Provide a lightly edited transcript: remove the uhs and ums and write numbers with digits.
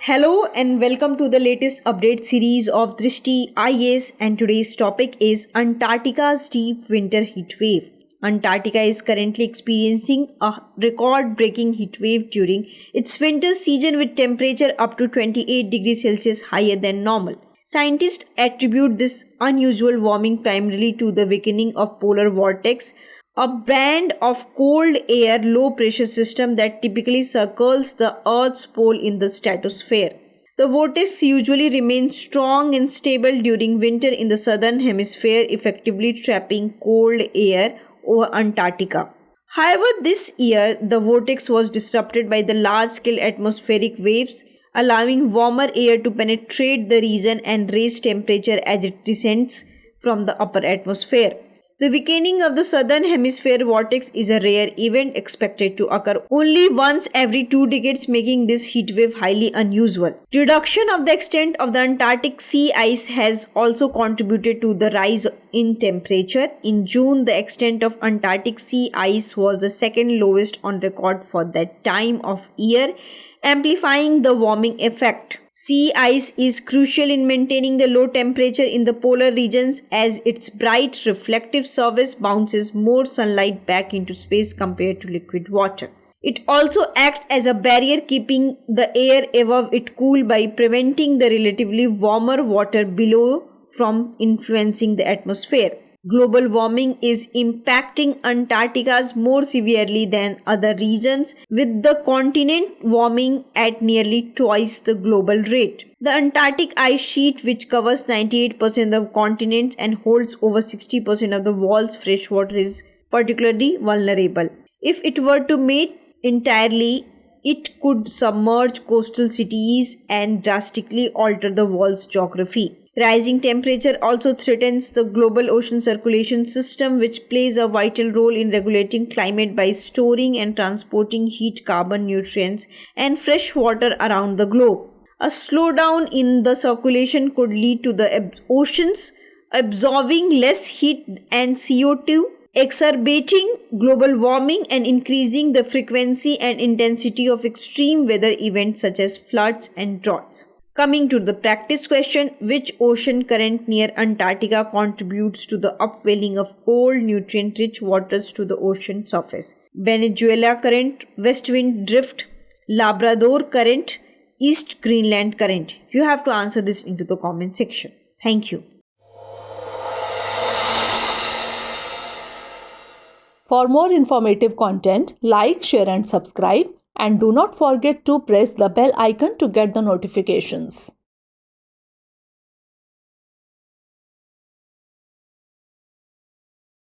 Hello and welcome to the latest update series of Drishti IAS, and today's topic is Antarctica's deep winter heat wave. Antarctica is currently experiencing a record-breaking heat wave during its winter season with temperature up to 28 degrees Celsius higher than normal. Scientists attribute this unusual warming primarily to the weakening of polar vortex, a band of cold air low pressure system that typically circles the Earth's pole in the stratosphere. The vortex usually remains strong and stable during winter in the southern hemisphere, effectively trapping cold air over Antarctica. However, this year the vortex was disrupted by the large-scale atmospheric waves, allowing warmer air to penetrate the region and raise temperature as it descends from the upper atmosphere. The weakening of the southern hemisphere vortex is a rare event expected to occur only once every 2 decades, making this heat wave highly unusual. Reduction of the extent of the Antarctic sea ice has also contributed to the rise in temperature. In June, the extent of Antarctic sea ice was the second lowest on record for that time of year, amplifying the warming effect. Sea ice is crucial in maintaining the low temperature in the polar regions as its bright reflective surface bounces more sunlight back into space compared to liquid water. It also acts as a barrier, keeping the air above it cool by preventing the relatively warmer water below from influencing the atmosphere. Global warming is impacting Antarctica more severely than other regions, with the continent warming at nearly twice the global rate. The Antarctic ice sheet, which covers 98% of continents and holds over 60% of the world's freshwater, is particularly vulnerable. If it were to melt entirely, it could submerge coastal cities and drastically alter the world's geography. Rising temperature also threatens the global ocean circulation system, which plays a vital role in regulating climate by storing and transporting heat, carbon, nutrients, and fresh water around the globe. A slowdown in the circulation could lead to the oceans absorbing less heat and CO2, exacerbating global warming and increasing the frequency and intensity of extreme weather events such as floods and droughts. Coming to the practice question, which ocean current near Antarctica contributes to the upwelling of cold, nutrient-rich waters to the ocean surface? Venezuela current, West Wind Drift, Labrador current, East Greenland current? You have to answer this into the comment section. Thank you. For more informative content, like, share and subscribe. And do not forget to press the bell icon to get the notifications.